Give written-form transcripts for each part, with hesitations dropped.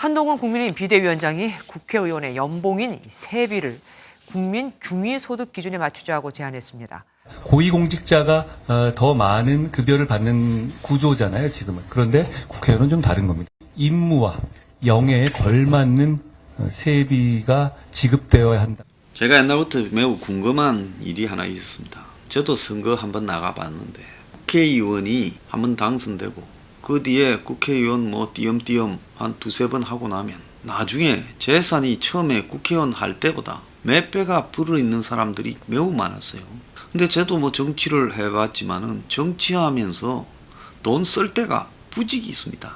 한동훈 국민의힘 비대위원장이 국회의원의 연봉인 세비를 국민 중위소득 기준에 맞추자고 제안했습니다. 고위공직자가 더 많은 급여를 받는 구조잖아요, 지금은. 그런데 국회의원은 좀 다른 겁니다. 임무와 영예에 걸맞는 세비가 지급되어야 한다. 제가 옛날부터 매우 궁금한 일이 하나 있었습니다. 저도 선거 한번 나가봤는데 국회의원이 한번 당선되고 그 뒤에 국회의원 띄엄띄엄 한 두세 번 하고 나면 나중에 재산이 처음에 국회의원 할 때보다 몇 배가 불어있는 사람들이 매우 많았어요. 근데 저도 정치를 해봤지만은 정치하면서 돈 쓸 때가 부직이 있습니다.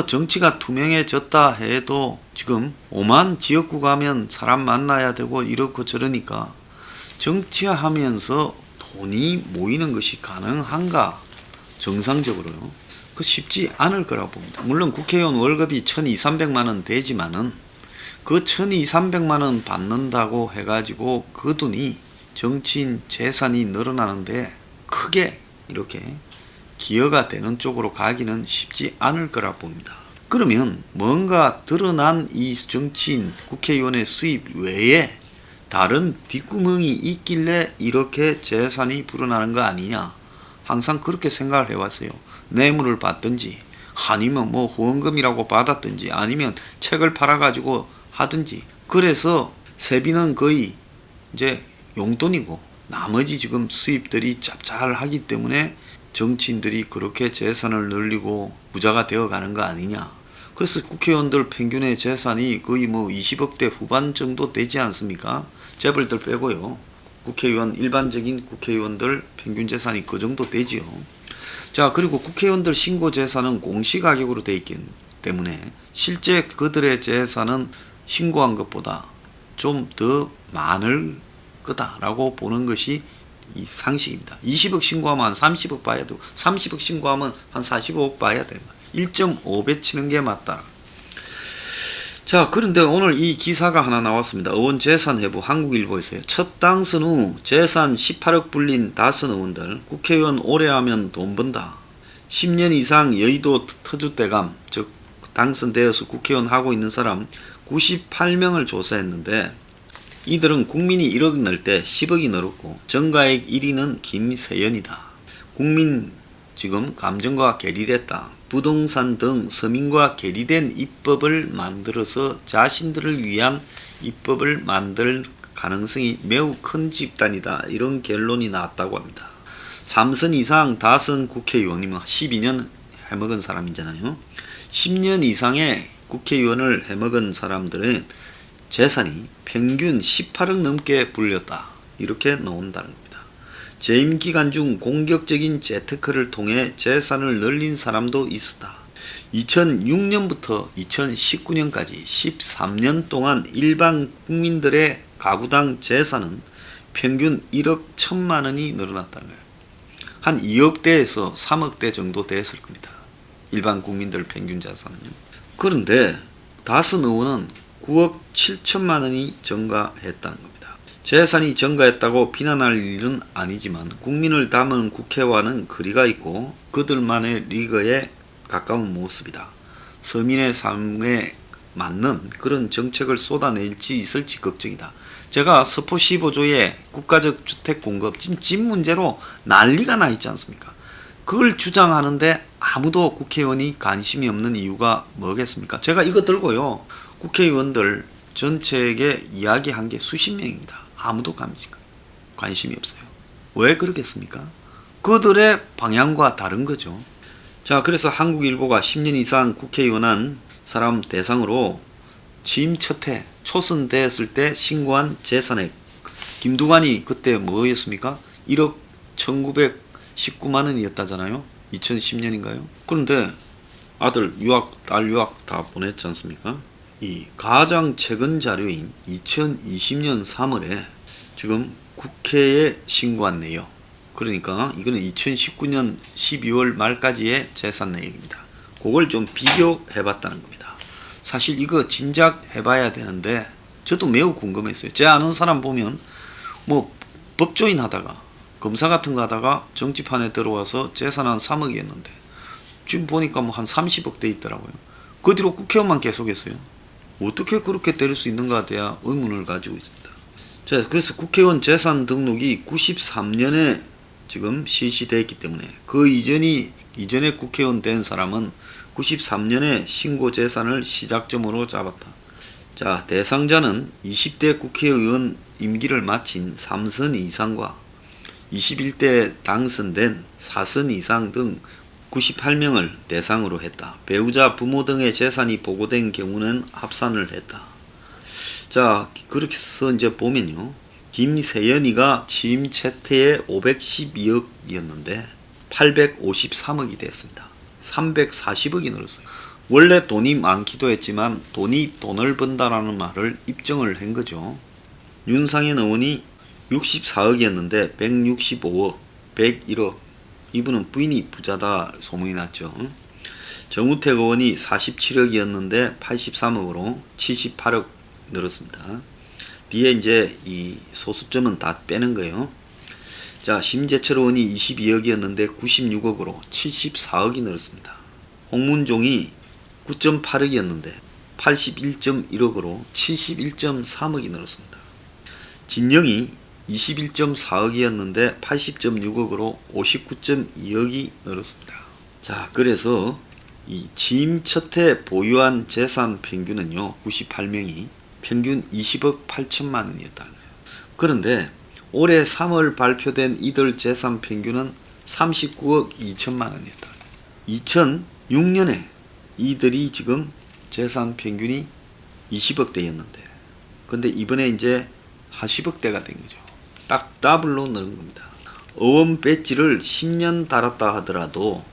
정치가 투명해졌다 해도 지금 오만 지역구 가면 사람 만나야 되고 이렇고 저러니까 정치하면서 돈이 모이는 것이 가능한가? 정상적으로요. 그 쉽지 않을 거라고 봅니다. 물론 국회의원 월급이 1,200~300만 원 되지만은 그 1,200~300만 원 받는다고 해가지고 그 돈이 정치인 재산이 늘어나는데 크게 이렇게 기여가 되는 쪽으로 가기는 쉽지 않을 거라 봅니다. 그러면 뭔가 드러난 이 정치인 국회의원의 수입 외에 다른 뒷구멍이 있길래 이렇게 재산이 불어나는 거 아니냐, 항상 그렇게 생각을 해왔어요. 뇌물을 받든지 아니면 후원금이라고 받았든지 아니면 책을 팔아가지고 하든지. 그래서 세비는 거의 이제 용돈이고 나머지 지금 수입들이 짭짤하기 때문에 정치인들이 그렇게 재산을 늘리고 부자가 되어가는 거 아니냐. 그래서 국회의원들 평균의 재산이 거의 20억대 후반 정도 되지 않습니까? 재벌들 빼고요. 국회의원, 일반적인 국회의원들 평균 재산이 그 정도 되지요. 자, 그리고 국회의원들 신고 재산은 공시가격으로 되어 있기 때문에 실제 그들의 재산은 신고한 것보다 좀 더 많을 거다라고 보는 것이 이 상식입니다. 20억 신고하면 한 30억 봐야 되고 30억 신고하면 한 45억 봐야 됩니다. 1.5배 치는 게 맞다. 자, 그런데 오늘 이 기사가 하나 나왔습니다. 의원 재산 회부 한국일보에서요. 첫 당선 후 재산 18억 불린 다선 의원들 국회의원 오래 하면 돈 번다. 10년 이상 여의도 터줏대감, 즉 당선되어서 국회의원 하고 있는 사람 98명을 조사했는데 이들은 국민이 1억 넣을 때 10억이 늘었고 정가액 1위는 김세연이다. 국민 지금 감정과 괴리됐다. 부동산 등 서민과 괴리된 입법을 만들어서 자신들을 위한 입법을 만들 가능성이 매우 큰 집단이다. 이런 결론이 나왔다고 합니다. 3선 이상 다선 국회의원이면 12년 해먹은 사람이잖아요. 10년 이상의 국회의원을 해먹은 사람들은 재산이 평균 18억 넘게 불렸다. 이렇게 나온다는 겁니다. 재임 기간 중 공격적인 재테크를 통해 재산을 늘린 사람도 있었다. 2006년부터 2019년까지 13년 동안 일반 국민들의 가구당 재산은 평균 1억 1천만 원이 늘어났다는 거예요. 한 2억대에서 3억대 정도 됐을 겁니다. 일반 국민들 평균 재산은요. 그런데 다선 의원은 9억 7천만 원이 증가했다는 겁니다. 재산이 증가했다고 비난할 일은 아니지만 국민을 담은 국회와는 거리가 있고 그들만의 리그에 가까운 모습이다. 서민의 삶에 맞는 그런 정책을 쏟아낼지 있을지 걱정이다. 제가 서포 15조의 국가적 주택 공급 지금 집 문제로 난리가 나 있지 않습니까? 그걸 주장하는데 아무도 국회의원이 관심이 없는 이유가 뭐겠습니까? 제가 이거 들고요. 국회의원들 전체에게 이야기한 게 수십 명입니다. 아무도 관심이 없어요. 왜 그러겠습니까? 그들의 방향과 다른 거죠. 자, 그래서 한국일보가 10년 이상 국회의원한 사람 대상으로 취임 첫해 초선되었을 때 신고한 재산액, 김두관이 그때 뭐였습니까? 1억 1919만 원이었다잖아요. 2010년인가요? 그런데 아들 유학, 딸 유학 다 보냈지 않습니까? 이 가장 최근 자료인 2020년 3월에 지금 국회에 신고한 내역, 그러니까 이거는 2019년 12월 말까지의 재산 내역입니다. 그걸 좀 비교해 봤다는 겁니다. 사실 이거 진작 해봐야 되는데 저도 매우 궁금했어요. 제 아는 사람 보면 법조인 하다가 검사 같은 거 하다가 정치판에 들어와서 재산 한 3억이었는데 지금 보니까 한 30억 돼 있더라고요. 그 뒤로 국회의원만 계속했어요. 어떻게 그렇게 때릴 수 있는가 대야 의문을 가지고 있습니다. 자, 그래서 국회의원 재산 등록이 93년에 지금 실시되었기 때문에 그 이전에 국회의원 된 사람은 93년에 신고 재산을 시작점으로 잡았다. 자, 대상자는 20대 국회의원 임기를 마친 3선 이상과 21대 당선된 4선 이상 등 98명을 대상으로 했다. 배우자, 부모 등의 재산이 보고된 경우는 합산을 했다. 자, 그렇게 해서 이제 보면요. 김세연이가 취임 채태에 512억이었는데 853억이 됐습니다. 340억이 늘었어요. 원래 돈이 많기도 했지만 돈을 번다라는 말을 입증을 한 거죠. 윤상현 의원이 64억이었는데 165억, 101억. 이분은 부인이 부자다 소문이 났죠. 정우택 의원이 47억이었는데 83억으로 78억 늘었습니다. 뒤에 이제 이 소수점은 다 빼는 거예요. 자, 심재철 의원이 22억이었는데 96억으로 74억이 늘었습니다. 홍문종이 9.8억이었는데 81.1억으로 71.3억이 늘었습니다. 진영이 21.4억이었는데 80.6억으로 59.2억이 늘었습니다. 자, 그래서 이 취임 첫해 보유한 재산 평균은요, 98명이 평균 20억 8천만 원이었다는 거예요. 그런데 올해 3월 발표된 이들 재산 평균은 39억 2천만 원이었다. 2006년에 이들이 지금 재산 평균이 20억대였는데, 근데 이번에 이제 40억대가 된 거죠. 딱 더블로 늘은 겁니다. 의원 배지를 10년 달았다 하더라도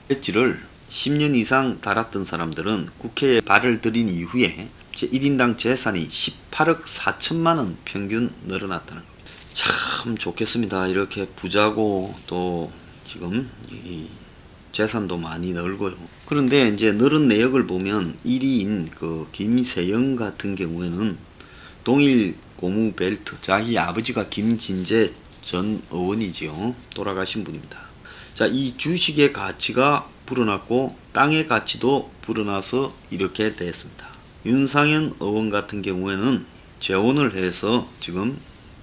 배지를 10년 이상 달았던 사람들은 국회에 발을 들인 이후에 1인당 재산이 18억 4천만 원 평균 늘어났다는 겁니다. 참 좋겠습니다. 이렇게 부자고 또 지금 이 재산도 많이 늘고요. 그런데 이제 늘은 내역을 보면 1위인 그 김세영 같은 경우에는 동일 고무 벨트, 자기 아버지가 김진재 전 의원이지요. 돌아가신 분입니다. 자, 이 주식의 가치가 불어났고 땅의 가치도 불어나서 이렇게 됐습니다. 윤상현 의원 같은 경우에는 재혼을 해서 지금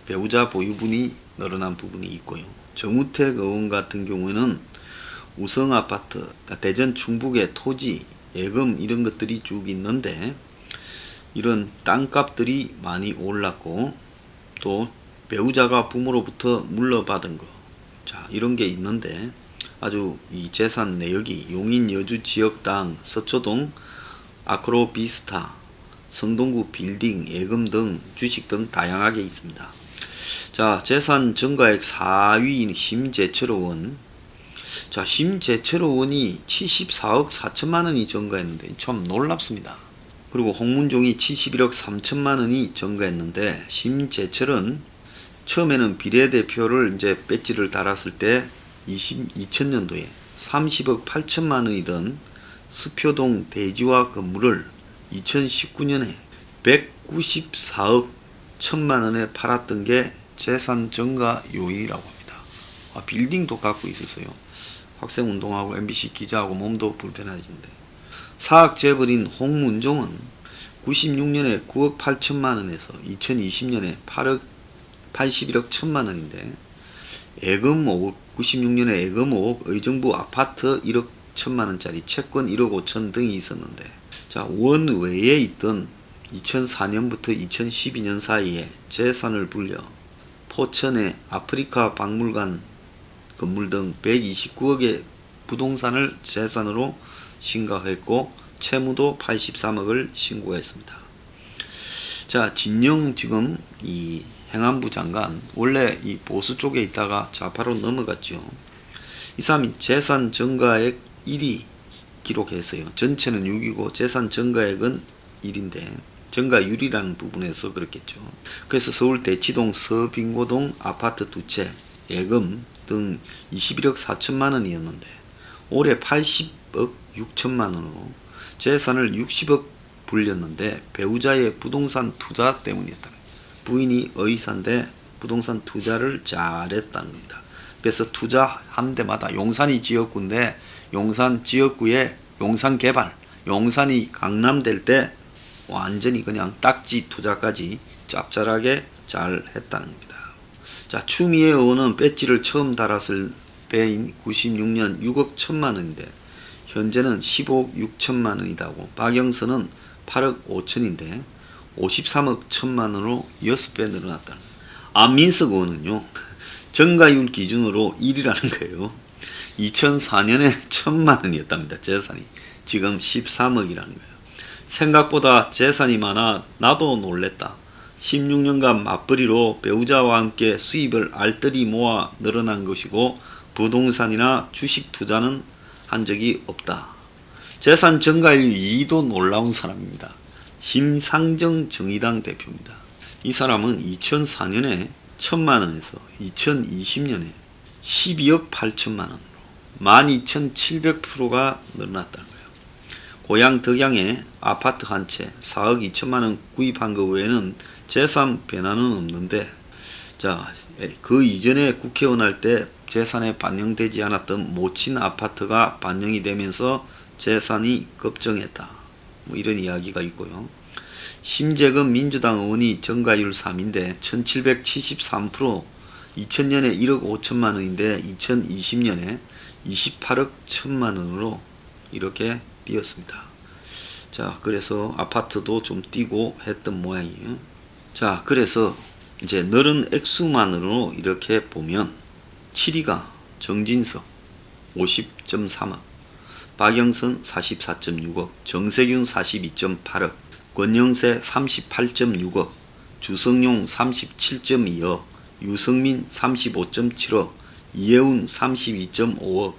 배우자 보유분이 늘어난 부분이 있고요. 정우택 의원 같은 경우에는 우성아파트, 대전 충북의 토지, 예금 이런 것들이 쭉 있는데 이런 땅값들이 많이 올랐고 또 배우자가 부모로부터 물려받은 거, 자, 이런 게 있는데 아주 이 재산 내역이 용인 여주 지역 땅, 서초동 아크로비스타, 성동구 빌딩, 예금 등 주식 등 다양하게 있습니다. 자, 재산 증가액 4위인 심재철 의원. 자, 심재철 의원이 74억 4천만 원이 증가했는데 참 놀랍습니다. 그리고 홍문종이 71억 3천만 원이 증가했는데 심재철은 처음에는 비례대표를 이제 배지를 달았을 때 2000년도에 30억 8천만 원이던 수표동 대지화 건물을 2019년에 194억 1천만 원에 팔았던 게 재산 증가 요인이라고 합니다. 빌딩도 갖고 있었어요. 학생운동하고 MBC 기자하고 몸도 불편해지는데. 사학 재벌인 홍문종은 96년에 9억 8천만 원에서 2020년에 81억 1천만 원인데 예금 5억, 96년에 예금 5억, 의정부 아파트 1억 1천만 원짜리 채권 1억 5천 등이 있었는데, 자, 원외에 있던 2004년부터 2012년 사이에 재산을 불려 포천의 아프리카 박물관 건물 등 129억의 부동산을 재산으로 신고했고 채무도 83억을 신고했습니다. 자, 진영 지금 이 행안부 장관, 원래 이 보수 쪽에 있다가 좌파로 넘어갔죠. 이 사람이 재산 증가액 1위 기록했어요. 전체는 6위고 재산 증가액은 1인데 증가율이라는 부분에서 그렇겠죠. 그래서 서울 대치동 서빙고동 아파트 2채, 예금 등 21억 4천만 원이었는데 올해 80억 6천만 원으로 재산을 60억 불렸는데 배우자의 부동산 투자 때문이었다. 부인이 의사인데 부동산 투자를 잘했다는 겁니다. 그래서 투자한 데마다 용산이 지역구인데 용산 지역구의 용산 개발, 용산이 강남 될 때 완전히 그냥 딱지 투자까지 짭짤하게 잘 했다는 겁니다. 자, 추미애 의원은 배지를 처음 달았을 때인 96년 6억 1천만 원인데 현재는 15억 6천만 원이다고, 박영선은 8억 5천인데 53억 1천만 원으로 6배 늘어났다는 거예요. 안민석 의원은요, 정가율 기준으로 1위라는 거예요. 2004년에 1천만 원이었답니다. 재산이. 지금 13억이라는 거예요. 생각보다 재산이 많아 나도 놀랬다. 16년간 맞벌이로 배우자와 함께 수입을 알뜰히 모아 늘어난 것이고 부동산이나 주식 투자는 한 적이 없다. 재산 증가율 2위도 놀라운 사람입니다. 심상정 정의당 대표입니다. 이 사람은 2004년에 1천만 원에서 2020년에 12억 8천만 원으로 12,700%가 늘어났다는 거예요. 고향 덕양에 아파트 한 채 4억 2천만 원 구입한 것 외에는 재산 변화는 없는데, 자, 그 이전에 국회의원 할 때 재산에 반영되지 않았던 모친 아파트가 반영이 되면서 재산이 급증했다. 뭐 이런 이야기가 있고요. 심재근 민주당 의원이 정가율 3인데 1773%, 2000년에 1억 5천만 원인데 2020년에 28억 1천만 원으로 이렇게 뛰었습니다. 자, 그래서 아파트도 좀 뛰고 했던 모양이에요. 자, 그래서 이제 늘은 액수만으로 이렇게 보면 7위가 정진석 50.3억, 박영선 44.6억, 정세균 42.8억, 권영세 38.6억, 주성용 37.2억, 유성민 35.7억, 이해운 32.5억.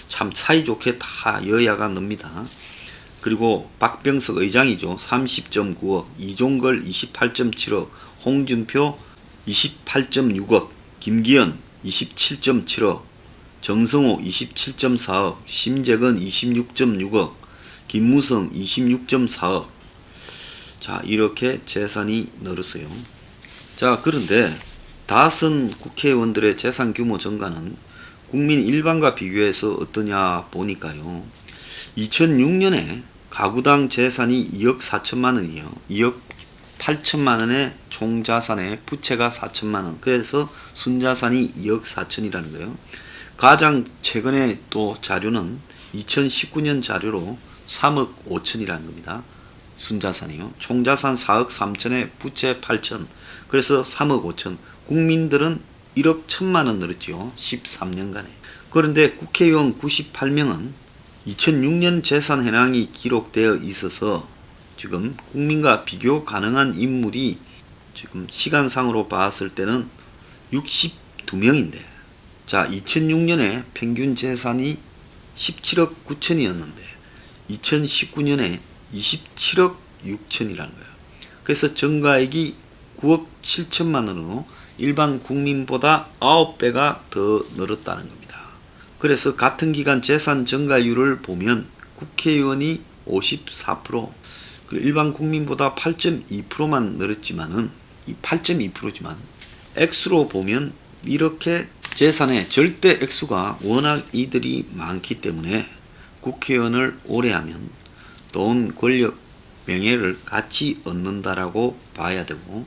참 사이좋게 다 여야가 늡니다. 그리고 박병석 의장이죠. 30.9억, 이종걸 28.7억, 홍준표 28.6억, 김기현 27.7억, 정성호 27.4억, 심재근 26.6억, 김무성 26.4억. 자, 이렇게 재산이 늘었어요. 자, 그런데 다선 국회의원들의 재산 규모 증가는 국민 일반과 비교해서 어떠냐 보니까요. 2006년에 가구당 재산이 2억 4천만 원이에요. 2억 8천만 원의 총자산에 부채가 4천만 원. 그래서 순자산이 2억 4천이라는 거예요. 가장 최근에 또 자료는 2019년 자료로 3억 5천이라는 겁니다. 순자산이요. 총자산 4억 3천에 부채 8천. 그래서 3억 5천. 국민들은 1억 1천만 원 늘었죠. 13년간에. 그런데 국회의원 98명은 2006년 재산 현황이 기록되어 있어서 지금 국민과 비교 가능한 인물이 지금 시간상으로 봤을 때는 62명인데, 자, 2006년에 평균 재산이 17억 9천이었는데 2019년에 27억 6천이라는 거예요. 그래서 정가액이 9억 7천만 원으로 일반 국민보다 9배가 더 늘었다는 겁니다. 그래서 같은 기간 재산 증가율을 보면 국회의원이 54%, 일반 국민보다 8.2%만 늘었지만은, 8.2%지만 액수로 보면 이렇게 재산의 절대 액수가 워낙 이들이 많기 때문에 국회의원을 오래 하면 돈, 권력, 명예를 같이 얻는다라고 봐야 되고,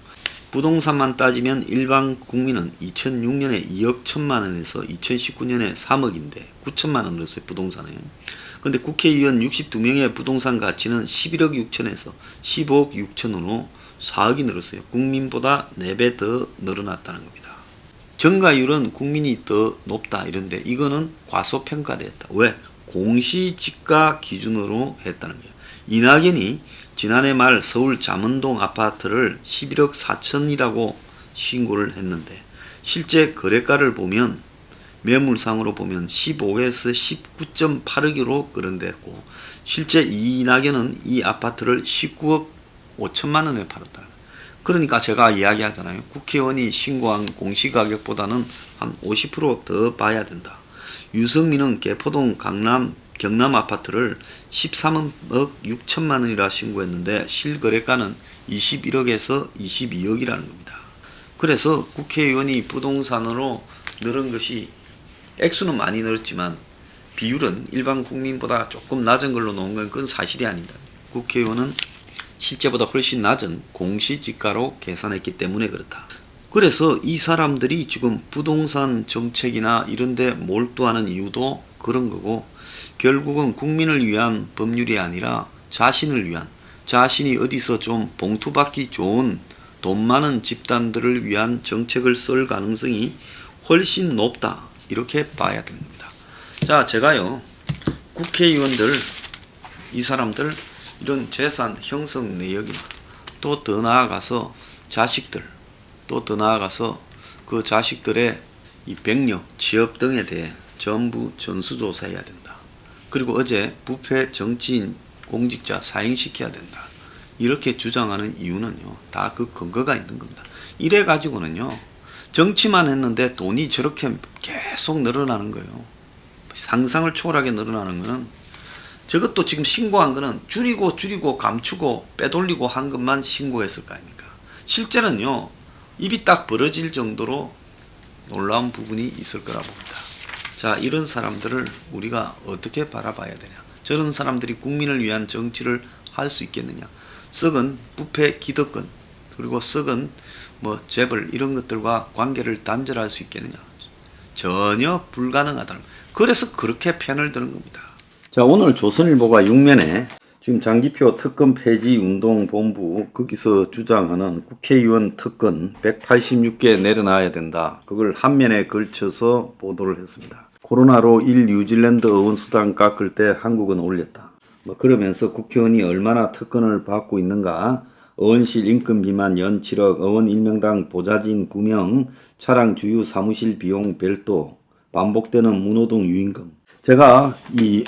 부동산만 따지면 일반 국민은 2006년에 2억 1천만 원에서 2019년에 3억인데 9천만 원 늘었어요, 부동산에. 근데 국회의원 62명의 부동산 가치는 11억 6천에서 15억 6천으로 4억이 늘었어요. 국민보다 4배 더 늘어났다는 겁니다. 정가율은 국민이 더 높다 이런데 이거는 과소평가됐다. 왜? 공시지가 기준으로 했다는 거예요. 이낙연이 지난해 말 서울 잠원동 아파트를 11억 4천이라고 신고를 했는데 실제 거래가를 보면 매물상으로 보면 15억에서 19.8억으로 거래됐고 실제 이낙연은 이 아파트를 19억 5천만 원에 팔았다. 그러니까 제가 이야기하잖아요. 국회의원이 신고한 공시가격보다는 한 50% 더 봐야 된다. 유성민은 개포동 경남 아파트를 13억 6천만 원이라 신고했는데 실거래가는 21억에서 22억이라는 겁니다. 그래서 국회의원이 부동산으로 늘은 것이 액수는 많이 늘었지만 비율은 일반 국민보다 조금 낮은 걸로 놓은 건 그건 사실이 아니다. 국회의원은 실제보다 훨씬 낮은 공시지가로 계산했기 때문에 그렇다. 그래서 이 사람들이 지금 부동산 정책이나 이런 데 몰두하는 이유도 그런 거고, 결국은 국민을 위한 법률이 아니라 자신을 위한, 자신이 어디서 좀 봉투받기 좋은 돈 많은 집단들을 위한 정책을 쓸 가능성이 훨씬 높다, 이렇게 봐야 됩니다. 자, 제가요, 국회의원들, 이 사람들 이런 재산 형성 내역이나 또 더 나아가서 자식들, 또 더 나아가서 그 자식들의 이 백력, 취업 등에 대해 전부 전수조사해야 된다. 그리고 어제 부패 정치인 공직자 사형시켜야 된다. 이렇게 주장하는 이유는요, 다 그 근거가 있는 겁니다. 이래 가지고는요, 정치만 했는데 돈이 저렇게 계속 늘어나는 거예요. 상상을 초월하게 늘어나는 거는, 저것도 지금 신고한 거는 줄이고 감추고 빼돌리고 한 것만 신고했을 거 아닙니까? 실제는요, 입이 딱 벌어질 정도로 놀라운 부분이 있을 거라 봅니다. 자, 이런 사람들을 우리가 어떻게 바라봐야 되냐? 저런 사람들이 국민을 위한 정치를 할 수 있겠느냐? 썩은 부패 기득권, 그리고 썩은 재벌 이런 것들과 관계를 단절할 수 있겠느냐? 전혀 불가능하다. 그래서 그렇게 편을 드는 겁니다. 자, 오늘 조선일보가 6면에 지금 장기표 특검 폐지 운동본부 거기서 주장하는 국회의원 특권 186개 내려놔야 된다. 그걸 한 면에 걸쳐서 보도를 했습니다. 코로나로 1 뉴질랜드 의원수당 깎을 때 한국은 올렸다. 그러면서 국회의원이 얼마나 특권을 받고 있는가, 의원실 인건 비만 연 7억, 의원 1명당 보좌진 9명, 차량 주유 사무실 비용 별도, 반복되는 무노동 유임금. 제가 이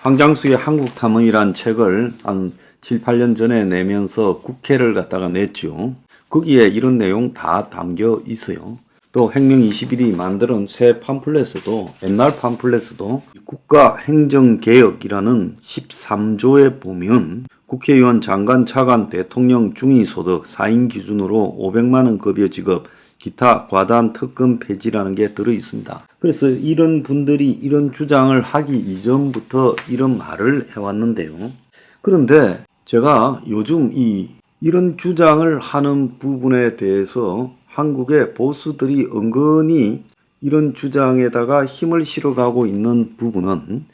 황장수의 한국탐험이란 책을 한 7, 8년 전에 내면서 국회를 갖다가 냈죠. 거기에 이런 내용 다 담겨 있어요. 또 혁명 21이 만드는 새 팜플렛에도, 옛날 팜플렛에도 국가행정개혁이라는 13조에 보면 국회의원, 장관, 차관, 대통령 중위소득 4인 기준으로 500만원 급여 지급, 기타 과다한 특권 폐지라는 게 들어 있습니다. 그래서 이런 분들이 이런 주장을 하기 이전부터 이런 말을 해왔는데요. 그런데 제가 요즘 이런 주장을 하는 부분에 대해서 한국의 보수들이 은근히 이런 주장에다가 힘을 실어가고 있는 부분은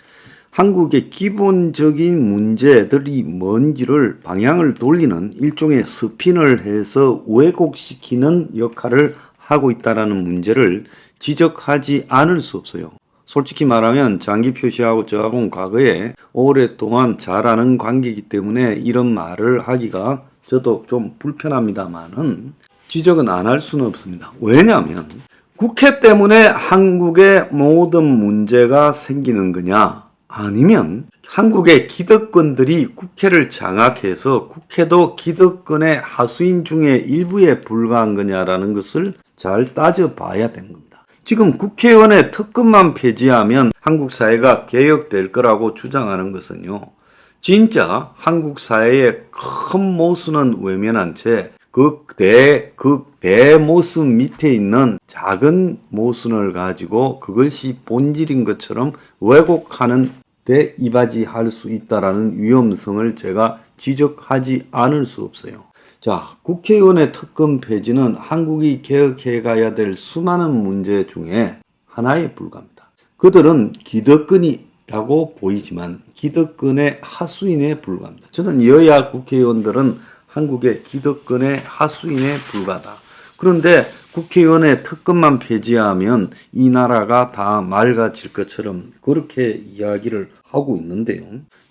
한국의 기본적인 문제들이 뭔지를 방향을 돌리는 일종의 스핀을 해서 왜곡시키는 역할을 하고 있다는 문제를 지적하지 않을 수 없어요. 솔직히 말하면 장기표 씨하고 저하고는 과거에 오랫동안 잘 아는 관계이기 때문에 이런 말을 하기가 저도 좀 불편합니다만은 지적은 안 할 수는 없습니다. 왜냐하면 국회 때문에 한국의 모든 문제가 생기는 거냐, 아니면 한국의 기득권들이 국회를 장악해서 국회도 기득권의 하수인 중에 일부에 불과한 거냐라는 것을 잘 따져봐야 되는 겁니다. 지금 국회의원의 특권만 폐지하면 한국 사회가 개혁될 거라고 주장하는 것은요, 진짜 한국 사회의 큰 모순은 외면한 채 그 대모습 밑에 있는 작은 모순을 가지고 그것이 본질인 것처럼 왜곡하는 데 이바지할 수 있다라는 위험성을 제가 지적하지 않을 수 없어요. 자, 국회의원의 특권 폐지는 한국이 개혁해 가야 될 수많은 문제 중에 하나에 불과합니다. 그들은 기득권이라고 보이지만 기득권의 하수인에 불과합니다. 저는 여야 국회의원들은 한국의 기득권의 하수인에 불과하다. 그런데 국회의원의 특권만 폐지하면 이 나라가 다 맑아질 것처럼 그렇게 이야기를 하고 있는데요.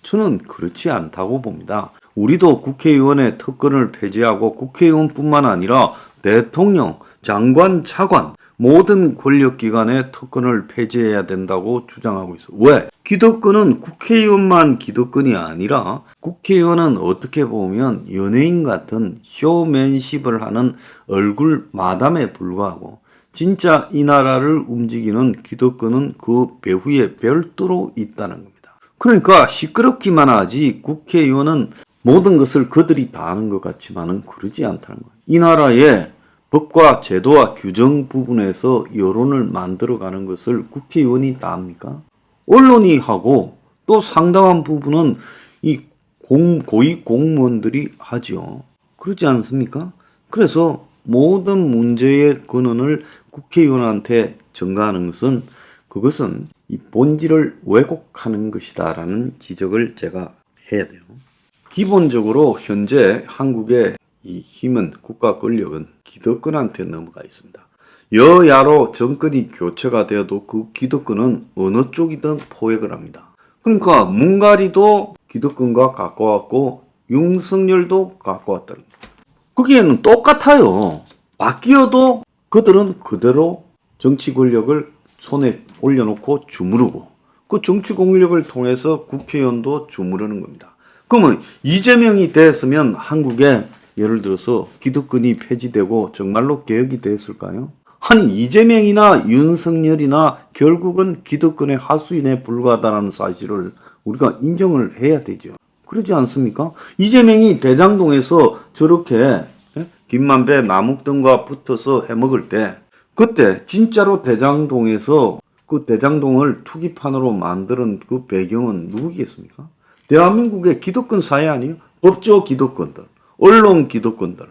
저는 그렇지 않다고 봅니다. 우리도 국회의원의 특권을 폐지하고 국회의원뿐만 아니라 대통령, 장관, 차관 모든 권력기관의 특권을 폐지해야 된다고 주장하고 있어요. 왜? 기득권은 국회의원만 기득권이 아니라 국회의원은 어떻게 보면 연예인 같은 쇼맨십을 하는 얼굴 마담에 불과하고 진짜 이 나라를 움직이는 기득권은 그 배후에 별도로 있다는 겁니다. 그러니까 시끄럽기만 하지 국회의원은 모든 것을 그들이 다 아는 것 같지만은 그러지 않다는 거예요. 이 나라의 법과 제도와 규정 부분에서 여론을 만들어가는 것을 국회의원이 다 합니까? 언론이 하고 또 상당한 부분은 이 고위 공무원들이 하죠. 그렇지 않습니까? 그래서 모든 문제의 근원을 국회의원한테 전가하는 것은 그것은 이 본질을 왜곡하는 것이다라는 지적을 제가 해야 돼요. 기본적으로 현재 한국의 이 힘은 국가 권력은 기득권한테 넘어가 있습니다. 여야로 정권이 교체가 되어도 그 기득권은 어느 쪽이든 포획을 합니다. 그러니까 문가리도 기득권과 가까웠고 윤석열도 가까웠다는 거예요. 거기에는 똑같아요. 바뀌어도 그들은 그대로 정치 권력을 손에 올려놓고 주무르고 그 정치 권력을 통해서 국회의원도 주무르는 겁니다. 그러면 이재명이 됐으면 한국에 예를 들어서 기득권이 폐지되고 정말로 개혁이 됐을까요? 아니 이재명이나 윤석열이나 결국은 기득권의 하수인에 불과하다는 사실을 우리가 인정을 해야 되죠. 그러지 않습니까? 이재명이 대장동에서 저렇게 김만배 남욱등과 붙어서 해먹을 때 그때 진짜로 대장동에서 그 대장동을 투기판으로 만드는 그 배경은 누구겠습니까? 대한민국의 기득권 사회 아니에요? 법조 기득권들, 언론 기득권들,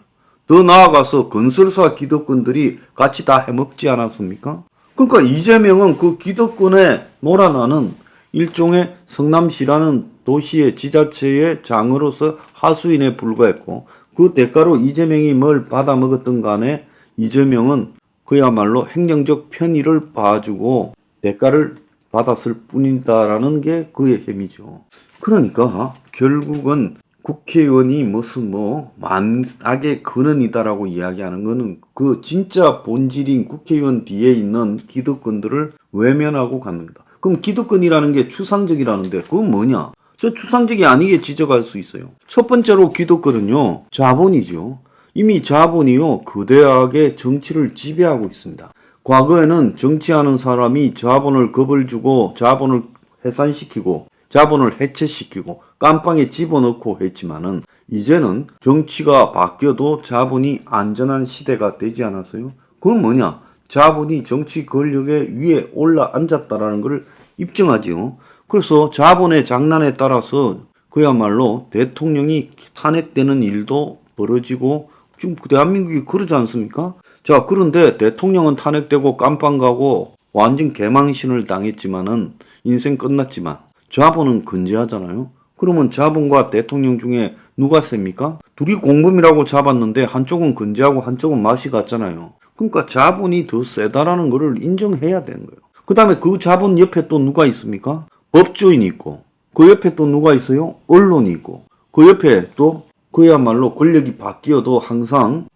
더 나아가서 건설사 기득권들이 같이 다 해먹지 않았습니까? 그러니까 이재명은 그 기득권에 몰아나는 일종의 성남시라는 도시의 지자체의 장으로서 하수인에 불과했고 그 대가로 이재명이 뭘 받아먹었든 간에 이재명은 그야말로 행정적 편의를 봐주고 대가를 받았을 뿐이다라는 게 그의 힘이죠. 그러니까 결국은 국회의원이 무슨 만악의 근원이다라고 이야기하는 거는 그 진짜 본질인 국회의원 뒤에 있는 기득권들을 외면하고 가는 거다. 그럼 기득권이라는 게 추상적이라는데 그건 뭐냐? 저 추상적이 아니게 지적할 수 있어요. 첫 번째로 기득권은요, 자본이죠. 이미 자본이요, 거대하게 정치를 지배하고 있습니다. 과거에는 정치하는 사람이 자본을 겁을 주고 자본을 해산시키고 자본을 해체시키고 깜빵에 집어넣고 했지만은 이제는 정치가 바뀌어도 자본이 안전한 시대가 되지 않았어요? 그건 뭐냐? 자본이 정치 권력의 위에 올라앉았다라는 걸 입증하지요. 그래서 자본의 장난에 따라서 그야말로 대통령이 탄핵되는 일도 벌어지고 지금 대한민국이 그러지 않습니까? 자, 그런데 대통령은 탄핵되고 깜빵 가고 완전 개망신을 당했지만은 인생 끝났지만 자본은 건재하잖아요. 그러면 자본과 대통령 중에 누가 셉니까? 둘이 공범이라고 잡았는데 한쪽은 건재하고 한쪽은 맛이 갔잖아요. 그러니까 자본이 더 세다라는 것을 인정해야 되는 거예요. 그 다음에 그 자본 옆에 또 누가 있습니까? 법조인이 있고 그 옆에 또 누가 있어요? 언론이 있고 그 옆에 또 그야말로 권력이 바뀌어도 항상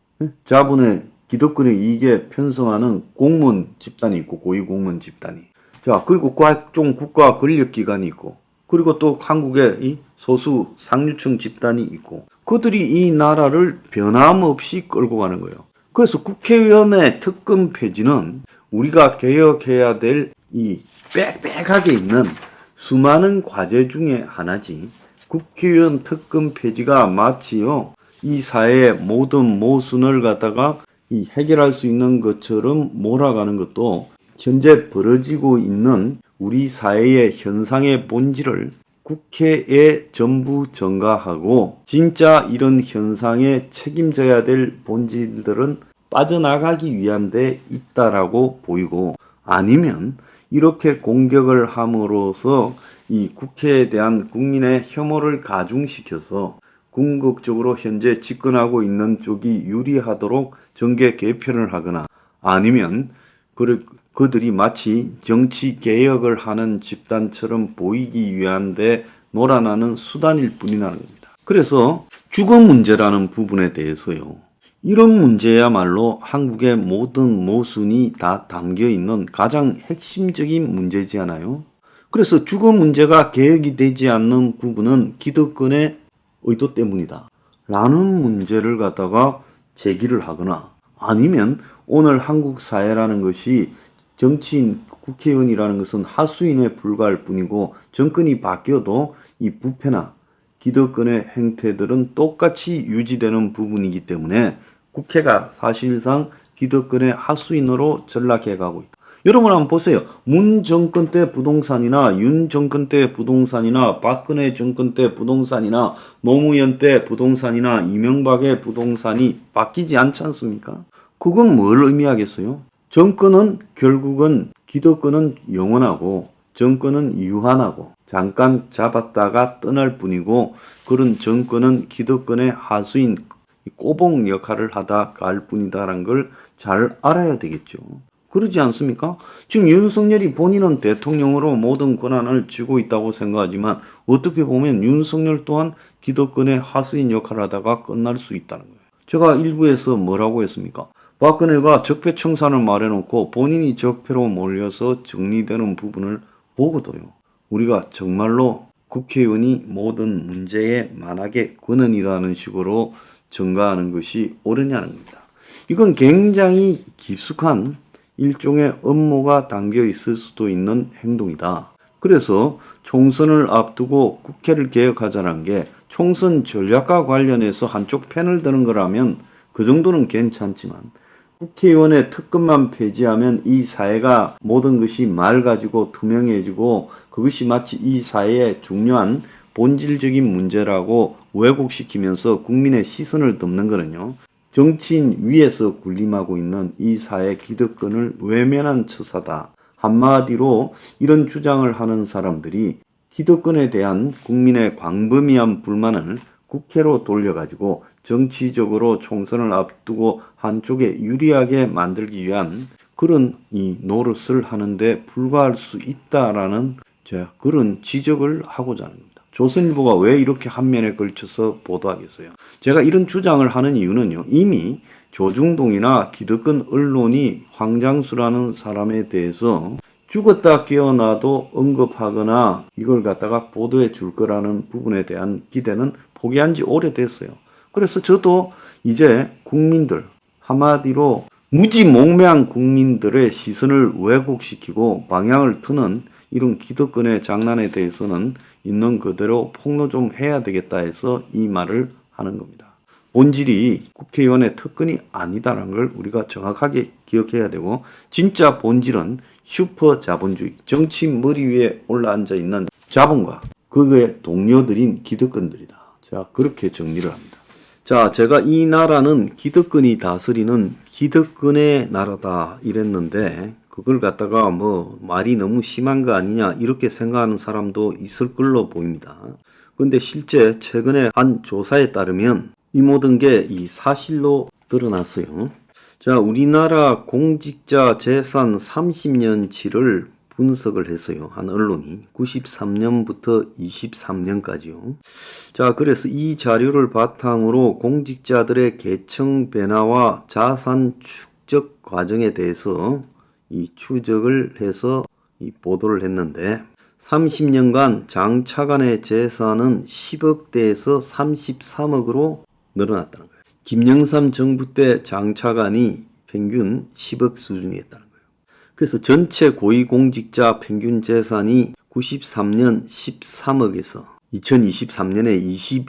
자본의 기득권의 이익에 편성하는 공무원 집단이 있고 고위공무원 집단이. 자, 그리고 각종 국가 권력기관이 있고 그리고 또 한국의 이 소수 상류층 집단이 있고 그들이 이 나라를 변함없이 끌고 가는 거예요. 그래서 국회의원의 특권 폐지는 우리가 개혁해야 될 이 빽빽하게 있는 수많은 과제 중에 하나지. 국회의원 특권 폐지가 마치요 이 사회의 모든 모순을 갖다가 이 해결할 수 있는 것처럼 몰아가는 것도 현재 벌어지고 있는 우리 사회의 현상의 본질을 국회에 전부 전가하고 진짜 이런 현상에 책임져야 될 본질들은 빠져나가기 위한 데 있다라고 보이고 아니면 이렇게 공격을 함으로써 이 국회에 대한 국민의 혐오를 가중시켜서 궁극적으로 현재 집권하고 있는 쪽이 유리하도록 정계 개편을 하거나 아니면 그들이 마치 정치 개혁을 하는 집단처럼 보이기 위한데 놀아나는 수단일 뿐이라는 겁니다. 그래서 주거 문제라는 부분에 대해서요. 이런 문제야말로 한국의 모든 모순이 다 담겨있는 가장 핵심적인 문제지 않아요? 그래서 주거 문제가 개혁이 되지 않는 부분은 기득권의 의도 때문이다 라는 문제를 갖다가 제기를 하거나 아니면 오늘 한국 사회라는 것이 정치인, 국회의원이라는 것은 하수인에 불과할 뿐이고 정권이 바뀌어도 이 부패나 기득권의 행태들은 똑같이 유지되는 부분이기 때문에 국회가 사실상 기득권의 하수인으로 전락해 가고 있다. 여러분 한번 보세요. 문 정권 때 부동산이나 윤 정권 때 부동산이나 박근혜 정권 때 부동산이나 노무현 때 부동산이나 이명박의 부동산이 바뀌지 않지 않습니까? 그건 뭘 의미하겠어요? 정권은 결국은 기득권은 영원하고 정권은 유한하고 잠깐 잡았다가 떠날 뿐이고 그런 정권은 기득권의 하수인 꼬봉 역할을 하다 갈 뿐이다라는 걸 잘 알아야 되겠죠. 그러지 않습니까? 지금 윤석열이 본인은 대통령으로 모든 권한을 쥐고 있다고 생각하지만 어떻게 보면 윤석열 또한 기득권의 하수인 역할을 하다가 끝날 수 있다는 거예요. 제가 일부에서 뭐라고 했습니까? 박근혜가 적폐청산을 말해놓고 본인이 적폐로 몰려서 정리되는 부분을 보고도요. 우리가 정말로 국회의원이 모든 문제에 만악의 권한이라는 식으로 전가하는 것이 옳으냐는 겁니다. 이건 굉장히 깊숙한 일종의 업무가 담겨 있을 수도 있는 행동이다. 그래서 총선을 앞두고 국회를 개혁하자는 게 총선 전략과 관련해서 한쪽 편을 드는 거라면 그 정도는 괜찮지만 국회의원의 특권만 폐지하면 이 사회가 모든 것이 맑아지고 투명해지고 그것이 마치 이 사회의 중요한 본질적인 문제라고 왜곡시키면서 국민의 시선을 덮는 거는요. 정치인 위에서 군림하고 있는 이 사회 기득권을 외면한 처사다. 한마디로 이런 주장을 하는 사람들이 기득권에 대한 국민의 광범위한 불만을 국회로 돌려가지고 정치적으로 총선을 앞두고 한쪽에 유리하게 만들기 위한 그런 이 노릇을 하는데 불과할 수 있다라는 그런 지적을 하고자 하는 겁니다. 조선일보가 왜 이렇게 한 면에 걸쳐서 보도하겠어요? 제가 이런 주장을 하는 이유는요. 이미 조중동이나 기득권 언론이 황장수라는 사람에 대해서 죽었다 깨어나도 언급하거나 이걸 갖다가 보도해 줄 거라는 부분에 대한 기대는 포기한 지 오래됐어요. 그래서 저도 이제 국민들, 한마디로 무지몽매한 국민들의 시선을 왜곡시키고 방향을 트는 이런 기득권의 장난에 대해서는 있는 그대로 폭로 좀 해야 되겠다 해서 이 말을 하는 겁니다. 본질이 국회의원의 특권이 아니다라는 걸 우리가 정확하게 기억해야 되고 진짜 본질은 슈퍼 자본주의, 정치 머리 위에 올라앉아 있는 자본과 그의 동료들인 기득권들이다. 자, 그렇게 정리를 합니다. 자, 제가 이 나라는 기득권이 다스리는 기득권의 나라다 이랬는데 그걸 갖다가 뭐 말이 너무 심한 거 아니냐 이렇게 생각하는 사람도 있을 걸로 보입니다. 근데 실제 최근에 한 조사에 따르면 이 모든 게 이 사실로 드러났어요. 자, 우리나라 공직자 재산 30년치를 분석을 했어요. 한 언론이 93년부터 23년까지요. 자, 그래서 이 자료를 바탕으로 공직자들의 계층 변화와 자산 축적 과정에 대해서 이 추적을 해서 이 보도를 했는데 30년간 장차관의 재산은 10억대에서 33억으로 늘어났다는 거예요. 김영삼 정부 때 장차관이 평균 10억 수준이었다는 거예요. 그래서 전체 고위공직자 평균 재산이 93년 13억에서 2023년에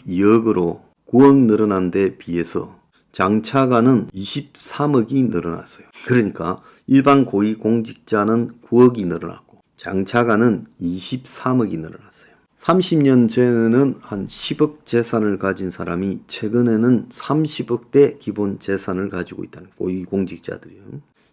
22억으로 9억 늘어난 데 비해서 장차관은 23억이 늘어났어요. 그러니까 일반 고위공직자는 9억이 늘어났고 장차관은 23억이 늘어났어요. 30년 전에는 한 10억 재산을 가진 사람이 최근에는 30억대 기본 재산을 가지고 있다는 고위공직자들이요.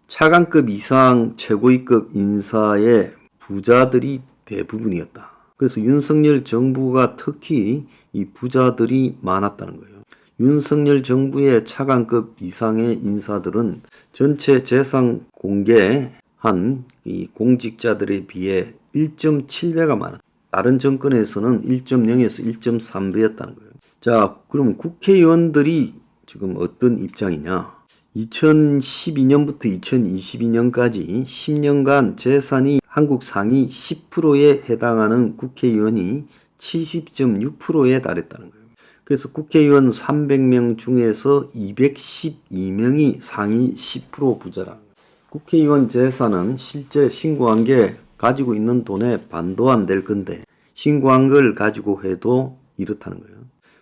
차관급 이상 최고위급 인사의 부자들이 대부분이었다. 그래서 윤석열 정부가 특히 이 부자들이 많았다는 거예요. 윤석열 정부의 차관급 이상의 인사들은 전체 재산 공개한 이 공직자들에 비해 1.7배가 많았다. 다른 정권에서는 1.0에서 1.3배였다는 거예요. 자, 그럼 국회의원들이 지금 어떤 입장이냐? 2012년부터 2022년까지 10년간 재산이 한국 상위 10%에 해당하는 국회의원이 70.6%에 달했다는 거예요. 그래서 국회의원 300명 중에서 212명이 상위 10% 부자라는 거예요. 국회의원 재산은 실제 신고한 게 가지고 있는 돈의 반도 안 될 건데 신고한 걸 가지고 해도 이렇다는 거예요.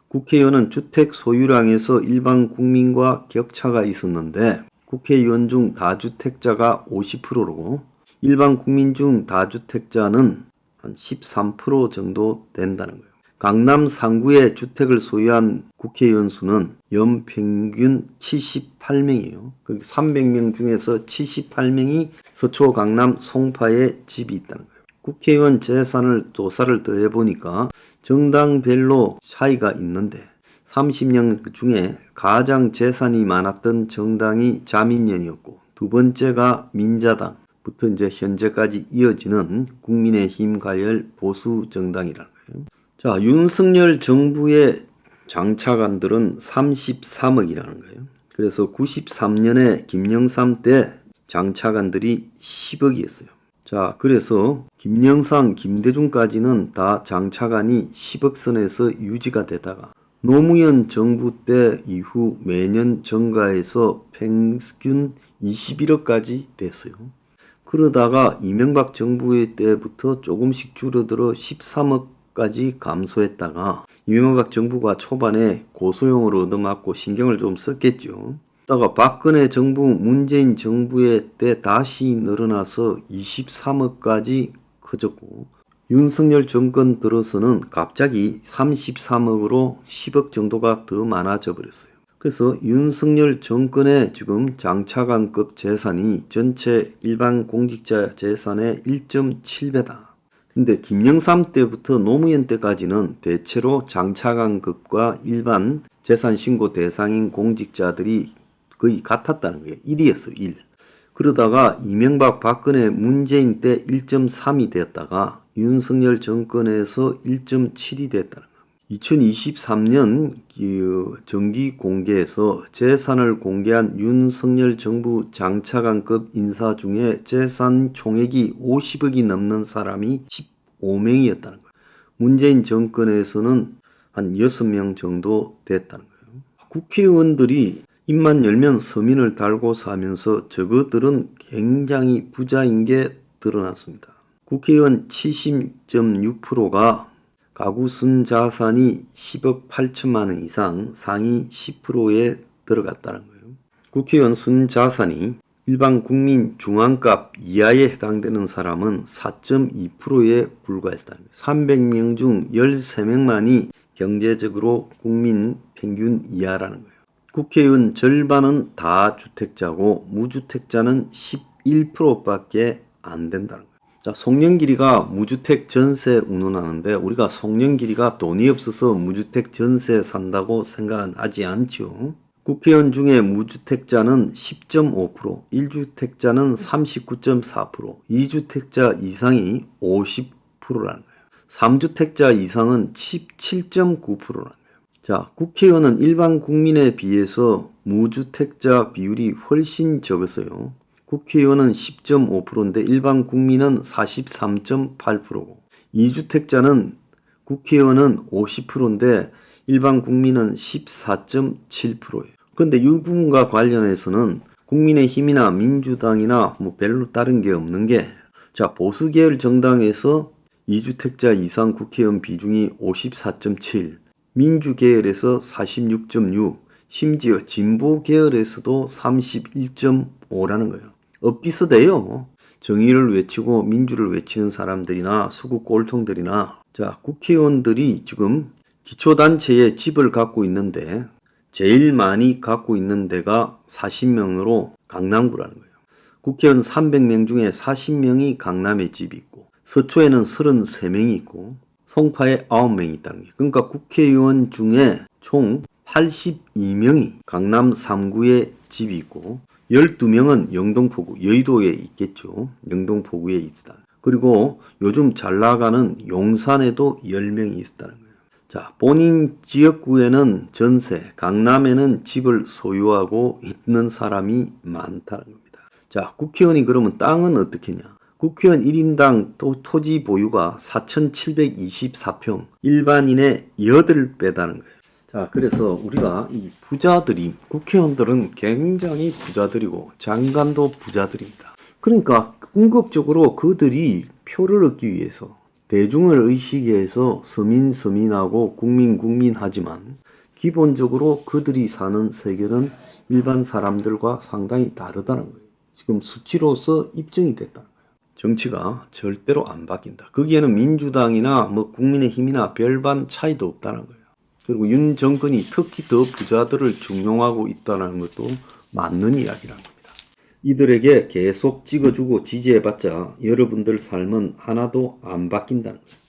국회의원은 주택 소유량에서 일반 국민과 격차가 있었는데 국회의원 중 다주택자가 50%로 일반 국민 중 다주택자는 한 13% 정도 된다는 거예요. 강남 상구에 주택을 소유한 국회의원 수는 연평균 78명이에요. 300명 중에서 78명이 서초, 강남, 송파에 집이 있다는 거예요. 국회의원 재산을 조사를 더 해보니까 정당별로 차이가 있는데 30년 중에 가장 재산이 많았던 정당이 자민련이었고 두 번째가 민자당부터 이제 현재까지 이어지는 국민의힘 가열 보수 정당이라는 거예요. 자, 윤석열 정부의 장차관들은 33억이라는 거예요. 그래서 93년에 김영삼 때 장차관들이 10억이었어요. 자, 그래서 김영삼, 김대중까지는 다 장차관이 10억 선에서 유지가 되다가 노무현 정부 때 이후 매년 정가에서 평균 21억까지 됐어요. 그러다가 이명박 정부의 때부터 조금씩 줄어들어 13억까지 감소했다가 이명박 정부가 초반에 고소용을 얻어맞고 신경을 좀 썼겠죠. 그러다가 박근혜 정부, 문재인 정부의 때 다시 늘어나서 23억까지 커졌고 윤석열 정권 들어서는 갑자기 33억으로 10억 정도가 더 많아져 버렸어요. 그래서 윤석열 정권의 지금 장차관급 재산이 전체 일반 공직자 재산의 1.7배다. 근데 김영삼 때부터 노무현 때까지는 대체로 장차관급과 일반 재산 신고 대상인 공직자들이 거의 같았다는 거예요. 1이었어요. 1. 그러다가 이명박, 박근혜, 문재인 때 1.3이 되었다가 윤석열 정권에서 1.7이 됐다는 거예요. 2023년 정기 공개에서 재산을 공개한 윤석열 정부 장차관급 인사 중에 재산 총액이 50억이 넘는 사람이 15명이었다는 거예요. 문재인 정권에서는 한 6명 정도 됐다는 거예요. 국회의원들이 입만 열면 서민을 달고 사면서 저것들은 굉장히 부자인 게 드러났습니다. 국회의원 70.6%가 가구 순자산이 10억 8천만 원 이상 상위 10%에 들어갔다는 거예요. 국회의원 순자산이 일반 국민 중앙값 이하에 해당되는 사람은 4.2%에 불과했다는 거예요. 300명 중 13명만이 경제적으로 국민 평균 이하라는 거예요. 국회의원 절반은 다주택자고 무주택자는 11%밖에 안 된다는 거예요. 자, 송영길이가 무주택 전세 운운하는데 우리가 송영길이가 돈이 없어서 무주택 전세 산다고 생각은 하지 않죠. 국회의원 중에 무주택자는 10.5%, 1주택자는 39.4%, 2주택자 이상이 50%라는 거예요. 3주택자 이상은 17.9%라는 거예요. 자, 국회의원은 일반 국민에 비해서 무주택자 비율이 훨씬 적었어요. 국회의원은 10.5%인데 일반 국민은 43.8%고 2주택자는 국회의원은 50%인데 일반 국민은 14.7%예요. 그런데 이 부분과 관련해서는 국민의힘이나 민주당이나 별로 다른 게 없는 게 자, 보수계열 정당에서 2주택자 이상 국회의원 비중이 54.7, 민주계열에서 46.6, 심지어 진보계열에서도 31.5라는 거예요. 비슷해요. 정의를 외치고 민주를 외치는 사람들이나 수구 꼴통들이나 자, 국회의원들이 지금 기초단체에 집을 갖고 있는데 제일 많이 갖고 있는 데가 40명으로 강남구라는 거예요. 국회의원 300명 중에 40명이 강남에 집이 있고 서초에는 33명이 있고 송파에 9명이 있다는 거예요. 그러니까 국회의원 중에 총 82명이 강남 3구에 집이 있고 12명은 영등포구, 여의도에 있겠죠. 영등포구에 있다. 그리고 요즘 잘 나가는 용산에도 10명이 있다는 거예요. 자, 본인 지역구에는 전세, 강남에는 집을 소유하고 있는 사람이 많다는 겁니다. 자, 국회의원이 그러면 땅은 어떻게 했냐? 국회의원 1인당 토지 보유가 4,724평, 일반인의 8배다는 거예요. 자, 그래서 우리가 이 부자들이, 국회의원들은 굉장히 부자들이고 장관도 부자들입니다. 그러니까 궁극적으로 그들이 표를 얻기 위해서 대중을 의식에 해서 서민하고 국민하지만 기본적으로 그들이 사는 세계는 일반 사람들과 상당히 다르다는 거예요. 지금 수치로서 입증이 됐다는 거예요. 정치가 절대로 안 바뀐다. 거기에는 민주당이나 뭐 국민의힘이나 별반 차이도 없다는 거예요. 그리고 윤 정권이 특히 더 부자들을 중용하고 있다는 것도 맞는 이야기라는 겁니다. 이들에게 계속 찍어주고 지지해봤자 여러분들 삶은 하나도 안 바뀐다는 거예요.